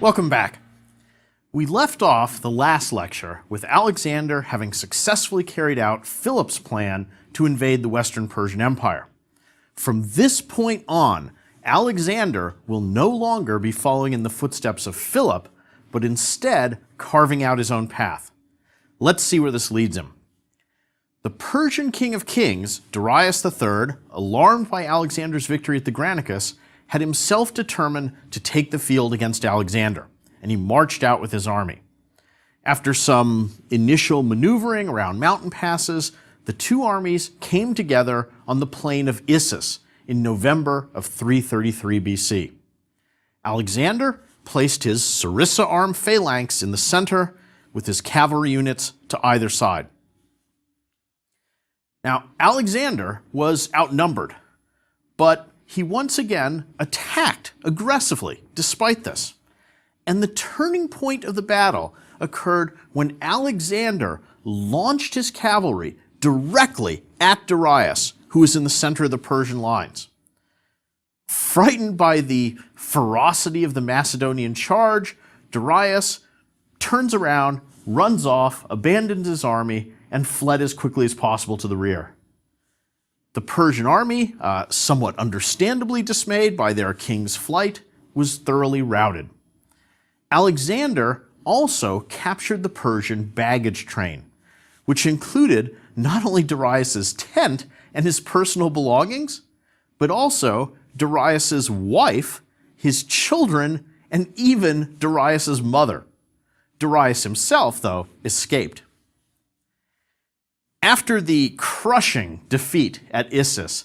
Welcome back. We left off the last lecture with Alexander having successfully carried out Philip's plan to invade the Western Persian Empire. From this point on, Alexander will no longer be following in the footsteps of Philip, but instead carving out his own path. Let's see where this leads him. The Persian king of kings, Darius III, alarmed by Alexander's victory at the Granicus, had himself determined to take the field against Alexander, and he marched out with his army. After some initial maneuvering around mountain passes, the two armies came together on the plain of Issus in November of 333 BC. Alexander placed his Sarissa armed phalanx in the center with his cavalry units to either side. Now, Alexander was outnumbered, but he once again attacked aggressively despite this. And the turning point of the battle occurred when Alexander launched his cavalry directly at Darius, who was in the center of the Persian lines. Frightened by the ferocity of the Macedonian charge, Darius turns around, runs off, abandons his army, and fled as quickly as possible to the rear. The Persian army, somewhat understandably dismayed by their king's flight, was thoroughly routed. Alexander also captured the Persian baggage train, which included not only Darius's tent and his personal belongings, but also Darius's wife, his children, and even Darius's mother. Darius himself, though, escaped. After the crushing defeat at Issus,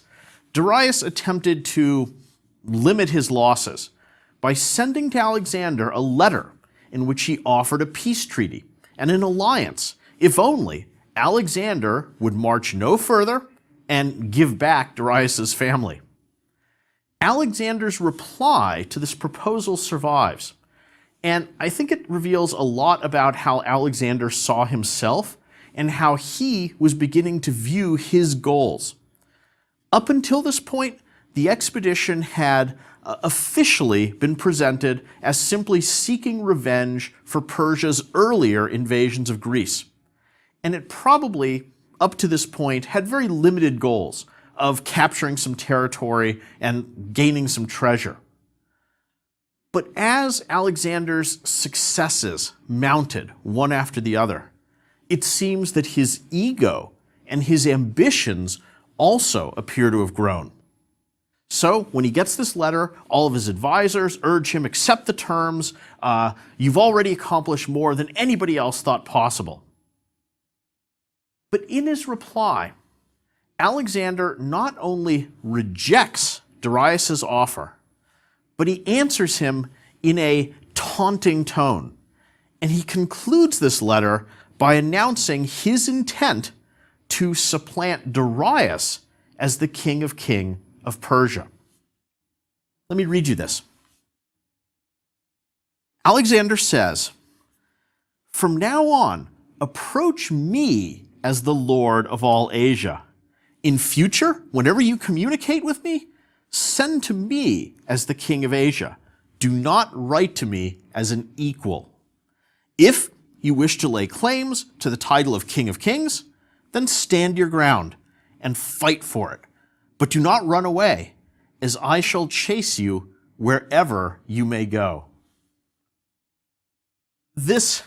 Darius attempted to limit his losses by sending to Alexander a letter in which he offered a peace treaty and an alliance if only Alexander would march no further and give back Darius's family. Alexander's reply to this proposal survives, and I think it reveals a lot about how Alexander saw himself and how he was beginning to view his goals. Up until this point, the expedition had officially been presented as simply seeking revenge for Persia's earlier invasions of Greece. And it probably, up to this point, had very limited goals of capturing some territory and gaining some treasure. But as Alexander's successes mounted one after the other, it seems that his ego and his ambitions also appear to have grown. So when he gets this letter, all of his advisors urge him, accept the terms. You've already accomplished more than anybody else thought possible. But in his reply, Alexander not only rejects Darius's offer, but he answers him in a taunting tone. And he concludes this letter by announcing his intent to supplant Darius as the king of Persia. Let me read you this. Alexander says, "From now on, approach me as the Lord of all Asia. In future, whenever you communicate with me, send to me as the king of Asia. Do not write to me as an equal. If you wish to lay claims to the title of King of Kings, then stand your ground and fight for it. But do not run away, as I shall chase you wherever you may go." This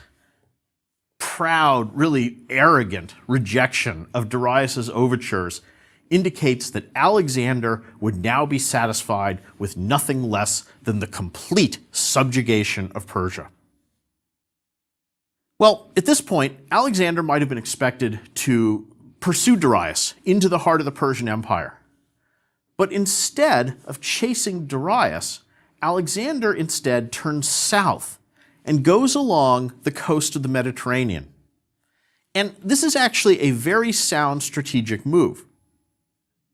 proud, really arrogant rejection of Darius's overtures indicates that Alexander would now be satisfied with nothing less than the complete subjugation of Persia. Well, at this point, Alexander might have been expected to pursue Darius into the heart of the Persian Empire. But instead of chasing Darius, Alexander instead turns south and goes along the coast of the Mediterranean. And this is actually a very sound strategic move.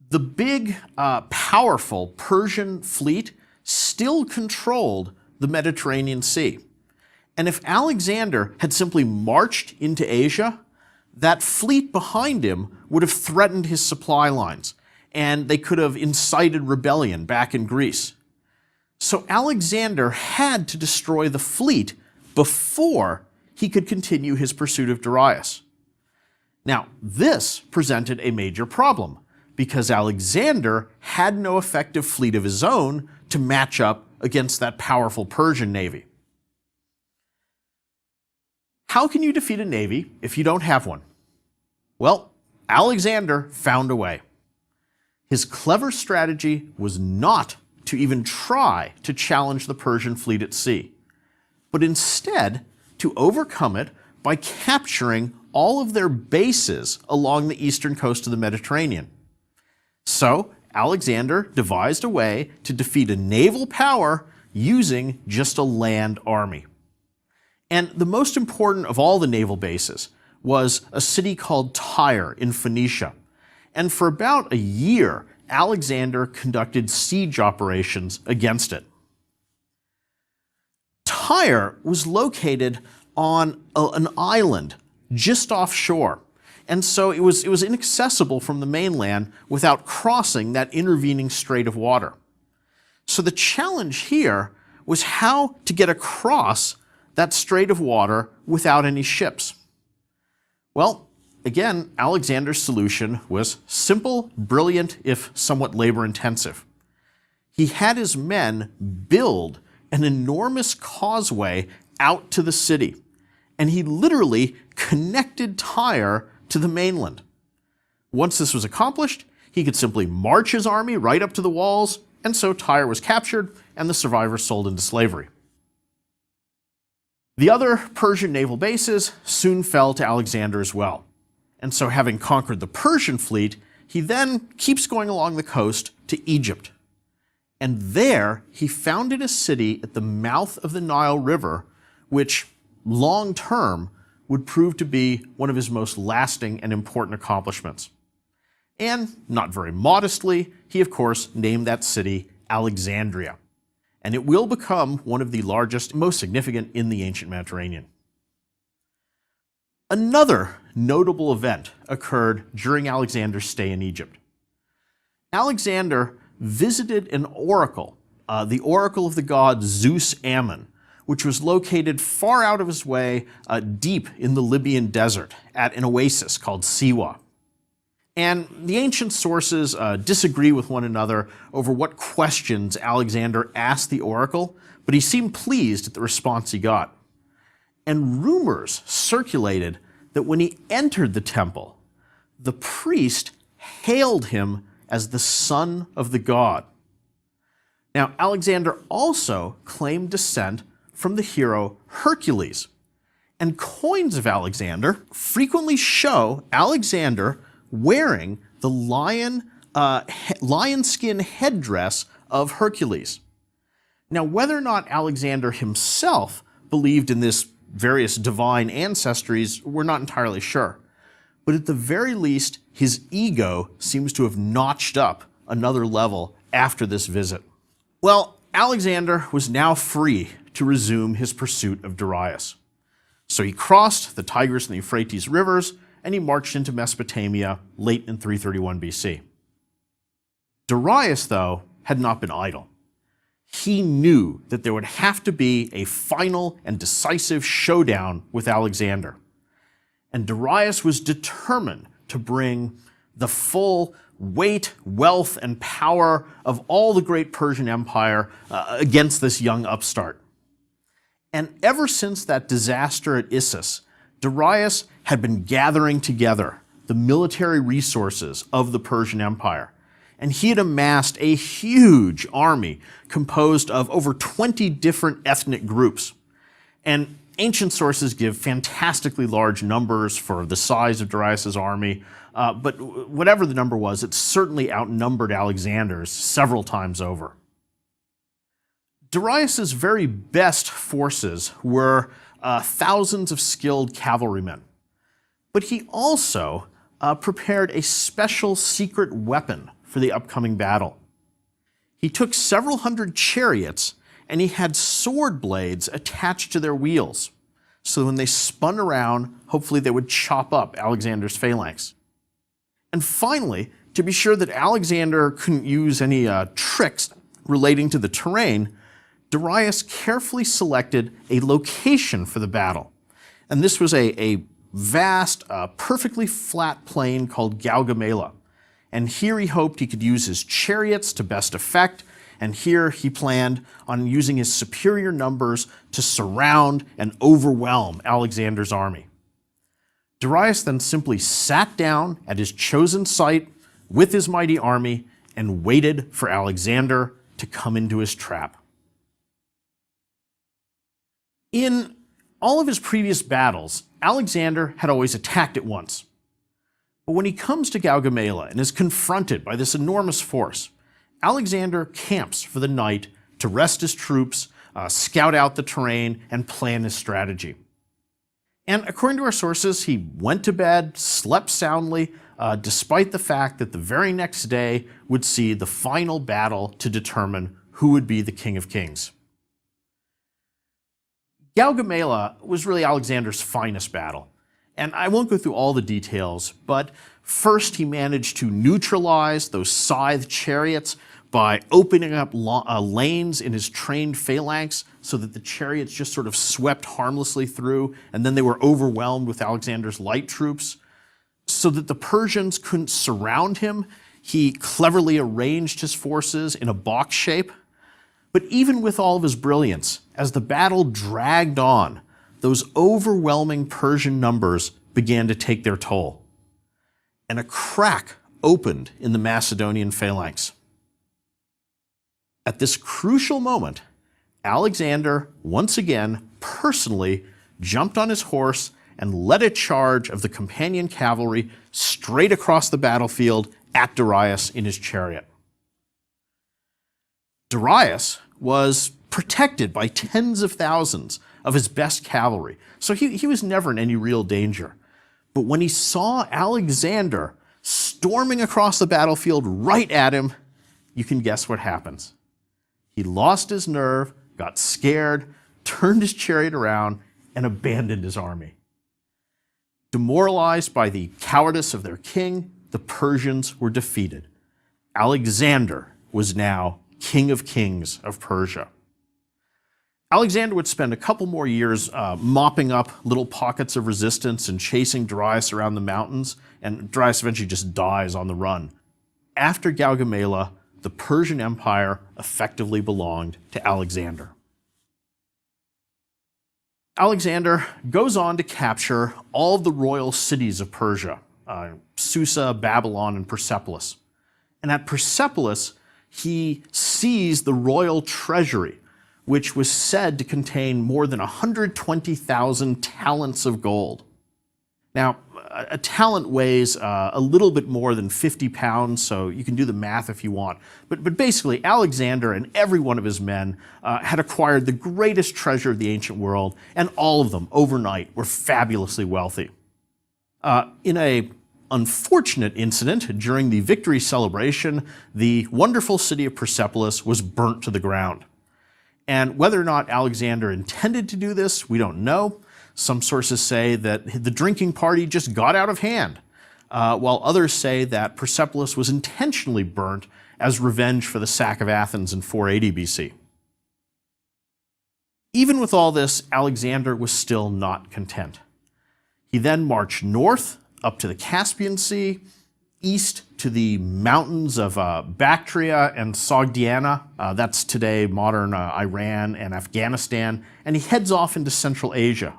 The big, powerful Persian fleet still controlled the Mediterranean Sea. And if Alexander had simply marched into Asia, that fleet behind him would have threatened his supply lines, and they could have incited rebellion back in Greece. So Alexander had to destroy the fleet before he could continue his pursuit of Darius. Now, this presented a major problem because Alexander had no effective fleet of his own to match up against that powerful Persian navy. How can you defeat a navy if you don't have one? Well, Alexander found a way. His clever strategy was not to even try to challenge the Persian fleet at sea, but instead to overcome it by capturing all of their bases along the eastern coast of the Mediterranean. So Alexander devised a way to defeat a naval power using just a land army. And the most important of all the naval bases was a city called Tyre in Phoenicia. And for about a year, Alexander conducted siege operations against it. Tyre was located on an island just offshore, and so it was inaccessible from the mainland without crossing that intervening strait of water. So the challenge here was how to get across that strait of water without any ships. Well, again, Alexander's solution was simple, brilliant, if somewhat labor-intensive. He had his men build an enormous causeway out to the city, and he literally connected Tyre to the mainland. Once this was accomplished, he could simply march his army right up to the walls, and so Tyre was captured and the survivors sold into slavery. The other Persian naval bases soon fell to Alexander as well. And so having conquered the Persian fleet, he then keeps going along the coast to Egypt. And there he founded a city at the mouth of the Nile River, which long term would prove to be one of his most lasting and important accomplishments. And not very modestly, he of course named that city Alexandria. And it will become one of the largest, most significant in the ancient Mediterranean. Another notable event occurred during Alexander's stay in Egypt. Alexander visited an oracle, the oracle of the god Zeus Ammon, which was located far out of his way, deep in the Libyan desert at an oasis called Siwa. And the ancient sources disagree with one another over what questions Alexander asked the oracle, but he seemed pleased at the response he got. And rumors circulated that when he entered the temple, the priest hailed him as the son of the god. Now, Alexander also claimed descent from the hero Hercules, and coins of Alexander frequently show Alexander wearing the lion skin headdress of Hercules. Now, whether or not Alexander himself believed in this various divine ancestries, we're not entirely sure. But at the very least, his ego seems to have notched up another level after this visit. Well, Alexander was now free to resume his pursuit of Darius. So he crossed the Tigris and the Euphrates rivers, and he marched into Mesopotamia late in 331 BC. Darius, though, had not been idle. He knew that there would have to be a final and decisive showdown with Alexander. And Darius was determined to bring the full weight, wealth, and power of all the great Persian Empire against this young upstart. And ever since that disaster at Issus, Darius had been gathering together the military resources of the Persian Empire. And he had amassed a huge army composed of over 20 different ethnic groups. And ancient sources give fantastically large numbers for the size of Darius's army, but whatever the number was, it certainly outnumbered Alexander's several times over. Darius's very best forces were thousands of skilled cavalrymen, but he also prepared a special secret weapon for the upcoming battle. He took several hundred chariots and he had sword blades attached to their wheels, so when they spun around, hopefully they would chop up Alexander's phalanx. And finally, to be sure that Alexander couldn't use any tricks relating to the terrain, Darius carefully selected a location for the battle. And this was a vast, perfectly flat plain called Gaugamela. And here he hoped he could use his chariots to best effect, and here he planned on using his superior numbers to surround and overwhelm Alexander's army. Darius then simply sat down at his chosen site with his mighty army and waited for Alexander to come into his trap. In all of his previous battles, Alexander had always attacked at once. But when he comes to Gaugamela and is confronted by this enormous force, Alexander camps for the night to rest his troops, scout out the terrain, and plan his strategy. And according to our sources, he went to bed, slept soundly, despite the fact that the very next day would see the final battle to determine who would be the King of Kings. Gaugamela was really Alexander's finest battle. And I won't go through all the details, but first he managed to neutralize those scythe chariots by opening up lanes in his trained phalanx so that the chariots just sort of swept harmlessly through, and then they were overwhelmed with Alexander's light troops. So that the Persians couldn't surround him, he cleverly arranged his forces in a box shape. But even with all of his brilliance, as the battle dragged on, those overwhelming Persian numbers began to take their toll. And a crack opened in the Macedonian phalanx. At this crucial moment, Alexander once again personally jumped on his horse and led a charge of the companion cavalry straight across the battlefield at Darius in his chariot. Darius was protected by tens of thousands of his best cavalry, so he was never in any real danger. But when he saw Alexander storming across the battlefield right at him, you can guess what happens. He lost his nerve, got scared, turned his chariot around, and abandoned his army. Demoralized by the cowardice of their king, the Persians were defeated. Alexander was now King of Kings of Persia. Alexander would spend a couple more years mopping up little pockets of resistance and chasing Darius around the mountains, and Darius eventually just dies on the run. After Gaugamela, the Persian Empire effectively belonged to Alexander. Alexander goes on to capture all of the royal cities of Persia, Susa, Babylon, and Persepolis. And at Persepolis, he seized the royal treasury, which was said to contain more than 120,000 talents of gold. Now, a talent weighs a little bit more than 50 pounds, so you can do the math if you want. But basically, Alexander and every one of his men had acquired the greatest treasure of the ancient world, and all of them, overnight, were fabulously wealthy. In a unfortunate incident during the victory celebration, the wonderful city of Persepolis was burnt to the ground. And whether or not Alexander intended to do this, we don't know. Some sources say that the drinking party just got out of hand, while others say that Persepolis was intentionally burnt as revenge for the sack of Athens in 480 BC. Even with all this, Alexander was still not content. He then marched north up to the Caspian Sea, east to the mountains of Bactria and Sogdiana, that's today modern Iran and Afghanistan, and he heads off into Central Asia.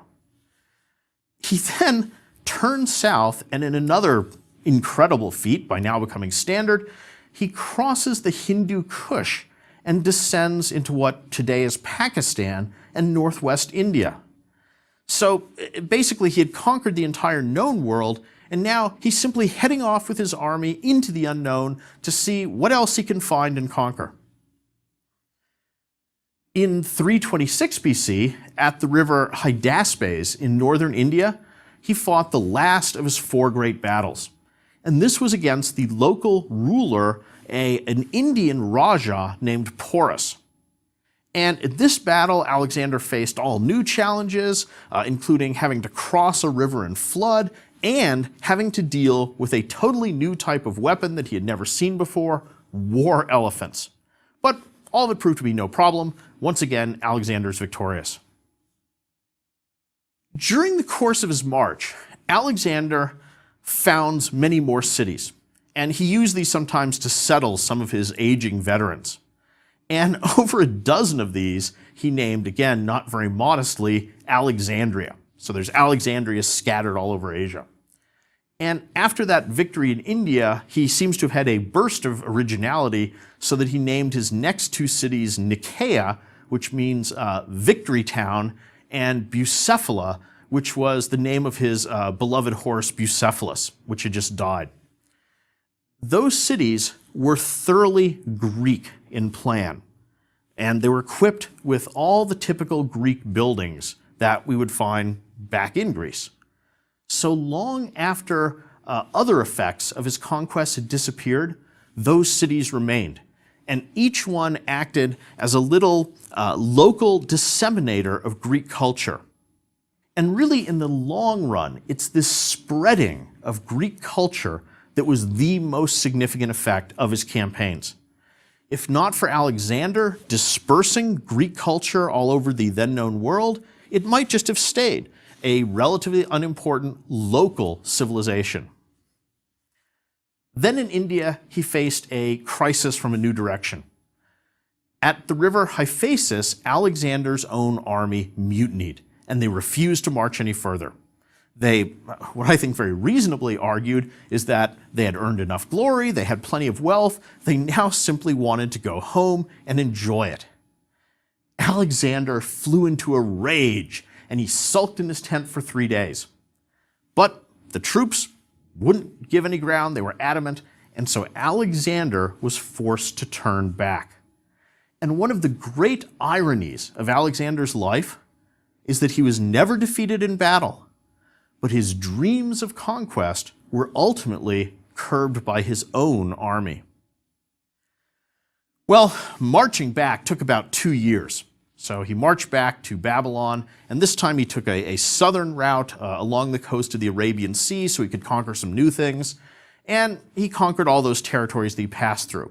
He then turns south, and in another incredible feat, by now becoming standard, he crosses the Hindu Kush and descends into what today is Pakistan and northwest India. So basically, he had conquered the entire known world, and now he's simply heading off with his army into the unknown to see what else he can find and conquer. In 326 BC, at the river Hydaspes in northern India, he fought the last of his 4 great battles. And this was against the local ruler, an Indian Raja named Porus. And in this battle, Alexander faced all new challenges, including having to cross a river in flood and having to deal with a totally new type of weapon that he had never seen before, war elephants. But all of it proved to be no problem. Once again, Alexander's victorious. During the course of his march, Alexander founds many more cities, and he used these sometimes to settle some of his aging veterans. And over a dozen of these, he named, again, not very modestly, Alexandria. So there's Alexandria scattered all over Asia. And after that victory in India, he seems to have had a burst of originality so that he named his next two cities Nicaea, which means victory town, and Bucephala, which was the name of his beloved horse Bucephalus, which had just died. Those cities were thoroughly Greek in plan, and they were equipped with all the typical Greek buildings that we would find back in Greece. So long after other effects of his conquests had disappeared, those cities remained, and each one acted as a little local disseminator of Greek culture. And really, in the long run, it's this spreading of Greek culture that was the most significant effect of his campaigns. If not for Alexander dispersing Greek culture all over the then-known world, it might just have stayed a relatively unimportant local civilization. Then in India, he faced a crisis from a new direction. At the river Hyphasis, Alexander's own army mutinied, and they refused to march any further. They, what I think very reasonably argued, is that they had earned enough glory, they had plenty of wealth, they now simply wanted to go home and enjoy it. Alexander flew into a rage, and he sulked in his tent for 3 days. But the troops wouldn't give any ground, they were adamant, and so Alexander was forced to turn back. And one of the great ironies of Alexander's life is that he was never defeated in battle, but his dreams of conquest were ultimately curbed by his own army. Well, marching back took about 2 years. So he marched back to Babylon, and this time he took a southern route along the coast of the Arabian Sea so he could conquer some new things, and he conquered all those territories that he passed through.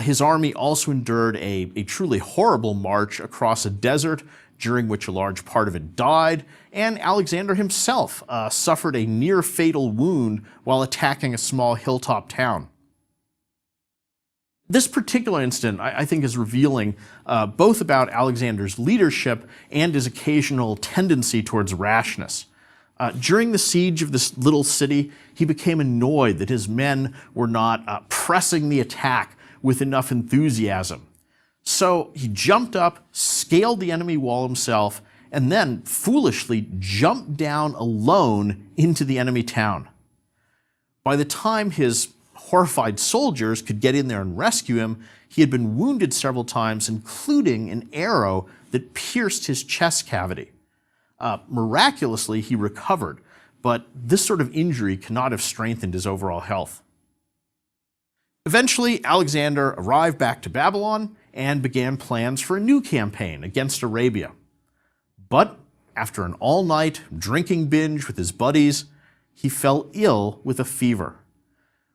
His army also endured a truly horrible march across a desert, during which a large part of it died, and Alexander himself suffered a near-fatal wound while attacking a small hilltop town. This particular incident, I think, is revealing both about Alexander's leadership and his occasional tendency towards rashness. During the siege of this little city, he became annoyed that his men were not pressing the attack with enough enthusiasm. So he jumped up, scaled the enemy wall himself, and then foolishly jumped down alone into the enemy town. By the time his horrified soldiers could get in there and rescue him, he had been wounded several times, including an arrow that pierced his chest cavity. Miraculously, he recovered, but this sort of injury cannot have strengthened his overall health. Eventually, Alexander arrived back to Babylon and began plans for a new campaign against Arabia. But after an all-night drinking binge with his buddies, he fell ill with a fever,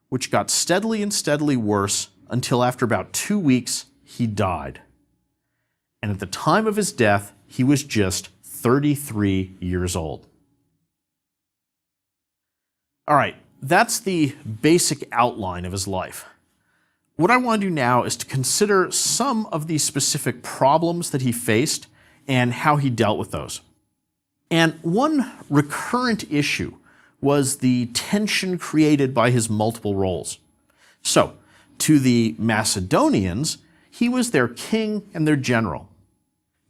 which got steadily and steadily worse until after about 2 weeks, he died. And at the time of his death, he was just 33 years old. All right, that's the basic outline of his life. What I want to do now is to consider some of the specific problems that he faced and how he dealt with those. And one recurrent issue was the tension created by his multiple roles. So, to the Macedonians, he was their king and their general.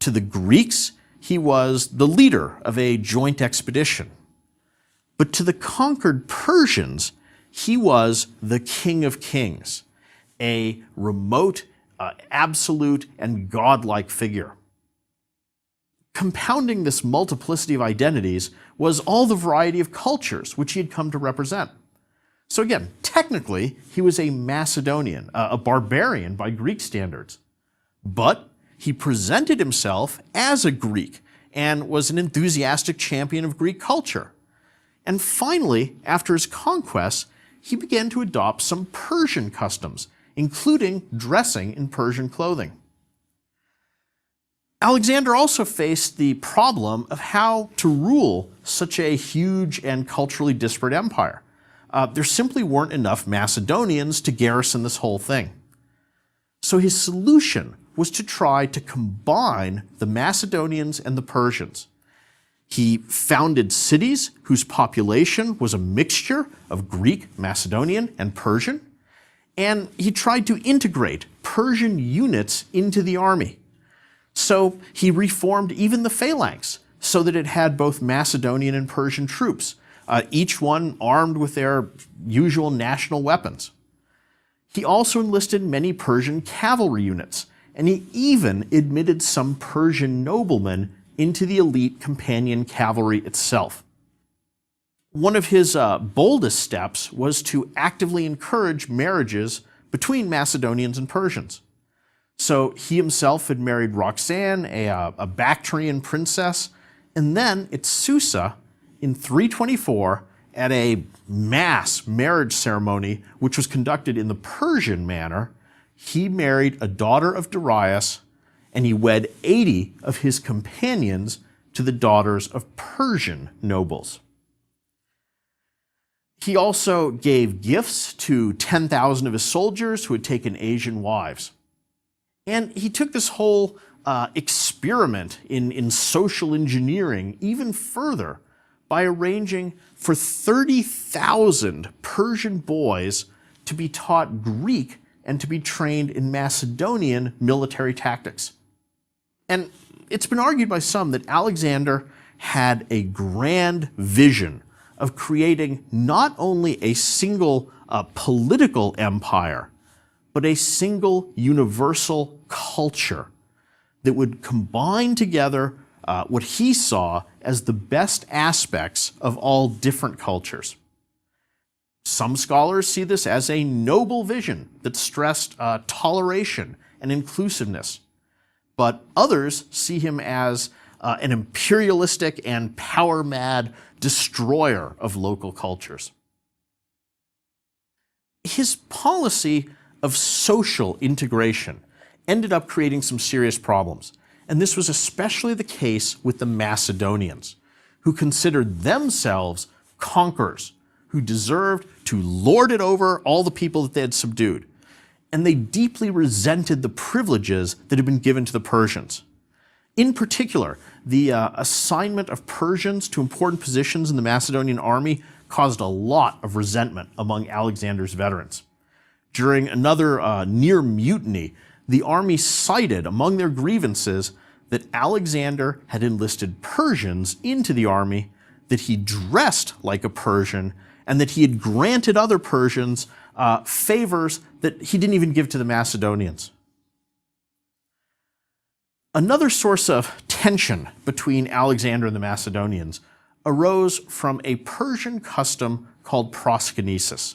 To the Greeks, he was the leader of a joint expedition. But to the conquered Persians, he was the king of kings, a remote, absolute, and godlike figure. Compounding this multiplicity of identities was all the variety of cultures which he had come to represent. So again, technically, he was a Macedonian, a barbarian by Greek standards. But he presented himself as a Greek and was an enthusiastic champion of Greek culture. And finally, after his conquests, he began to adopt some Persian customs, including dressing in Persian clothing. Alexander also faced the problem of how to rule such a huge and culturally disparate empire. There simply weren't enough Macedonians to garrison this whole thing. So his solution was to try to combine the Macedonians and the Persians. He founded cities whose population was a mixture of Greek, Macedonian, and Persian, and he tried to integrate Persian units into the army. So he reformed even the phalanx so that it had both Macedonian and Persian troops, each one armed with their usual national weapons. He also enlisted many Persian cavalry units, and he even admitted some Persian noblemen into the elite companion cavalry itself. One of his boldest steps was to actively encourage marriages between Macedonians and Persians. So he himself had married Roxanne, a Bactrian princess, and then at Susa in 324, at a mass marriage ceremony which was conducted in the Persian manner, he married a daughter of Darius, and he wed 80 of his companions to the daughters of Persian nobles. He also gave gifts to 10,000 of his soldiers who had taken Asian wives. And he took this whole experiment in social engineering even further by arranging for 30,000 Persian boys to be taught Greek and to be trained in Macedonian military tactics. And it's been argued by some that Alexander had a grand vision of creating not only a single political empire, but a single universal culture that would combine together what he saw as the best aspects of all different cultures. Some scholars see this as a noble vision that stressed toleration and inclusiveness, but others see him as an imperialistic and power-mad destroyer of local cultures. His policy of social integration ended up creating some serious problems, and this was especially the case with the Macedonians, who considered themselves conquerors, who deserved to lord it over all the people that they had subdued, and they deeply resented the privileges that had been given to the Persians. In particular, the assignment of Persians to important positions in the Macedonian army caused a lot of resentment among Alexander's veterans. During another near mutiny, the army cited among their grievances that Alexander had enlisted Persians into the army, that he dressed like a Persian, and that he had granted other Persians favors that he didn't even give to the Macedonians. Another source of tension between Alexander and the Macedonians arose from a Persian custom called proskynesis.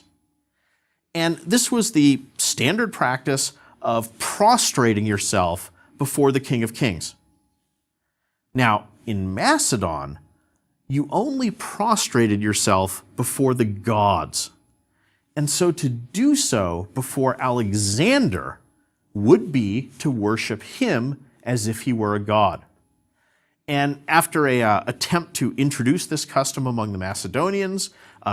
And this was the standard practice of prostrating yourself before the King of Kings. Now, in Macedon, you only prostrated yourself before the gods. And so to do so before Alexander would be to worship him as if he were a god. And after an attempt to introduce this custom among the Macedonians,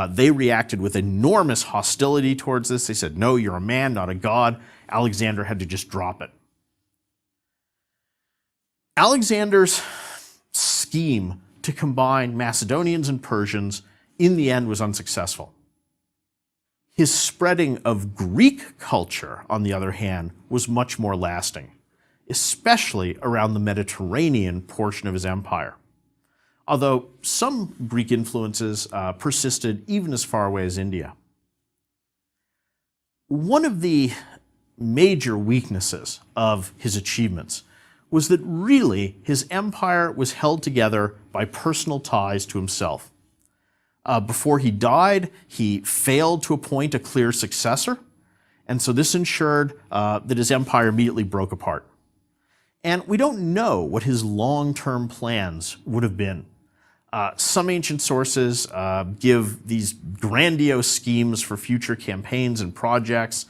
they reacted with enormous hostility towards this. They said, no, you're a man, not a god. Alexander had to just drop it. Alexander's scheme to combine Macedonians and Persians in the end was unsuccessful. His spreading of Greek culture, on the other hand, was much more lasting, especially around the Mediterranean portion of his empire. Although some Greek influences persisted even as far away as India. One of the major weaknesses of his achievements was that really his empire was held together by personal ties to himself. Before he died, he failed to appoint a clear successor, and so this ensured that his empire immediately broke apart. And we don't know what his long-term plans would have been. Some ancient sources give these grandiose schemes for future campaigns and projects.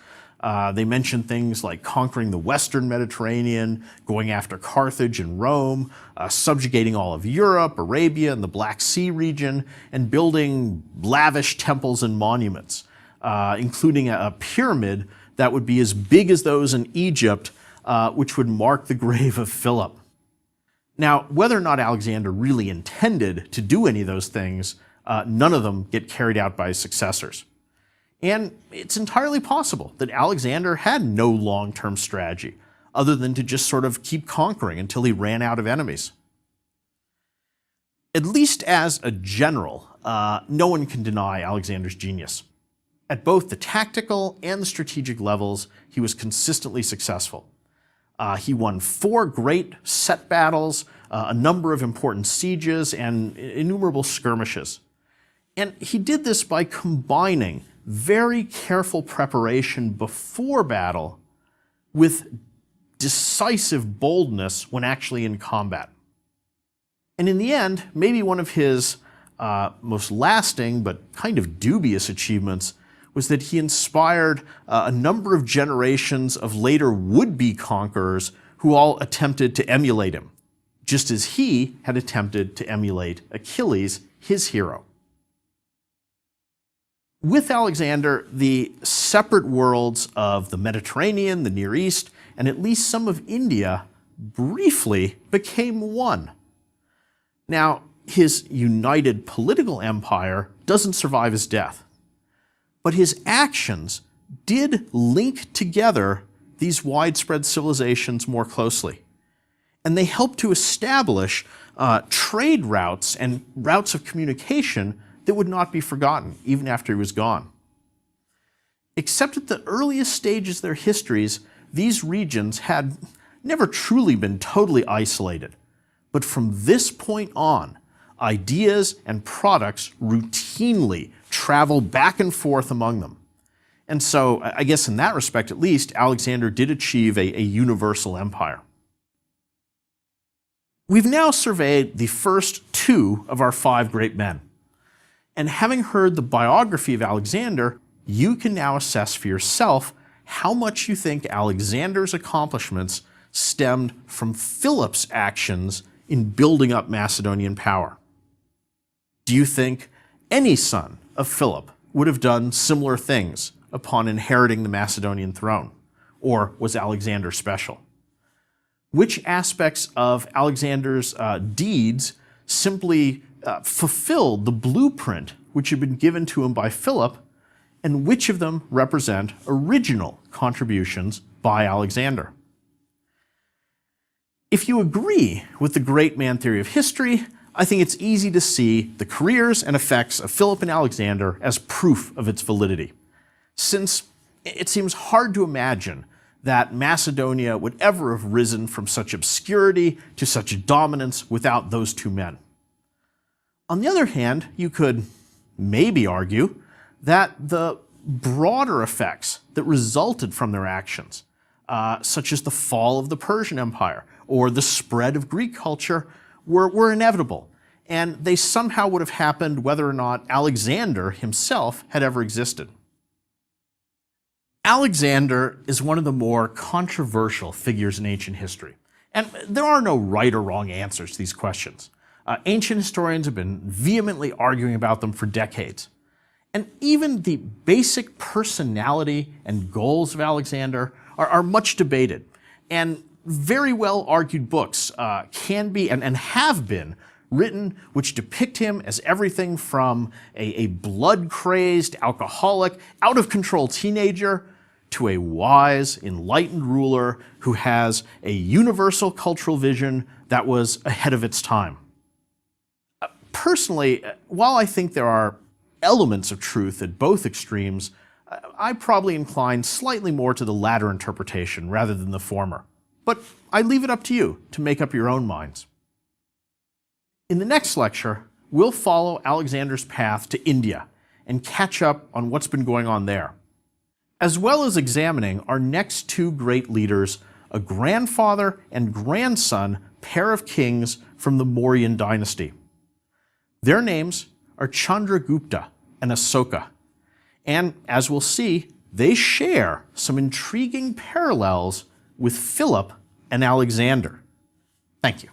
They mention things like conquering the Western Mediterranean, going after Carthage and Rome, subjugating all of Europe, Arabia, and the Black Sea region, and building lavish temples and monuments, including a pyramid that would be as big as those in Egypt, which would mark the grave of Philip. Now, whether or not Alexander really intended to do any of those things, none of them get carried out by his successors. And it's entirely possible that Alexander had no long-term strategy other than to just sort of keep conquering until he ran out of enemies. At least as a general, no one can deny Alexander's genius. At both the tactical and the strategic levels, he was consistently successful. He won 4 great set battles, a number of important sieges, and innumerable skirmishes. And he did this by combining very careful preparation before battle with decisive boldness when actually in combat. And in the end, maybe one of his most lasting but kind of dubious achievements was that he inspired a number of generations of later would-be conquerors who all attempted to emulate him, just as he had attempted to emulate Achilles, his hero. With Alexander, the separate worlds of the Mediterranean, the Near East, and at least some of India briefly became one. Now, his united political empire doesn't survive his death, but his actions did link together these widespread civilizations more closely. And they helped to establish trade routes and routes of communication that would not be forgotten, even after he was gone. Except at the earliest stages of their histories, these regions had never truly been totally isolated. But from this point on, ideas and products routinely travel back and forth among them. And so, I guess in that respect at least, Alexander did achieve a universal empire. We've now surveyed the first 2 of our 5 great men. And having heard the biography of Alexander, you can now assess for yourself how much you think Alexander's accomplishments stemmed from Philip's actions in building up Macedonian power. Do you think any son of Philip would have done similar things upon inheriting the Macedonian throne? Or was Alexander special? Which aspects of Alexander's deeds simply fulfilled the blueprint which had been given to him by Philip, and which of them represent original contributions by Alexander? If you agree with the great man theory of history, I think it's easy to see the careers and effects of Philip and Alexander as proof of its validity, since it seems hard to imagine that Macedonia would ever have risen from such obscurity to such dominance without those 2 men. On the other hand, you could maybe argue that the broader effects that resulted from their actions, such as the fall of the Persian Empire or the spread of Greek culture, were inevitable, and they somehow would have happened whether or not Alexander himself had ever existed. Alexander is one of the more controversial figures in ancient history, and there are no right or wrong answers to these questions. Ancient historians have been vehemently arguing about them for decades. And even the basic personality and goals of Alexander are much debated. And very well argued books can be and have been written which depict him as everything from a blood-crazed, alcoholic, out-of-control teenager to a wise, enlightened ruler who has a universal cultural vision that was ahead of its time. Personally, while I think there are elements of truth at both extremes, I probably incline slightly more to the latter interpretation rather than the former. But I leave it up to you to make up your own minds. In the next lecture, we'll follow Alexander's path to India and catch up on what's been going on there, as well as examining our next 2 great leaders, a grandfather and grandson pair of kings from the Mauryan dynasty. Their names are Chandragupta and Asoka, and as we'll see, they share some intriguing parallels with Philip and Alexander. Thank you.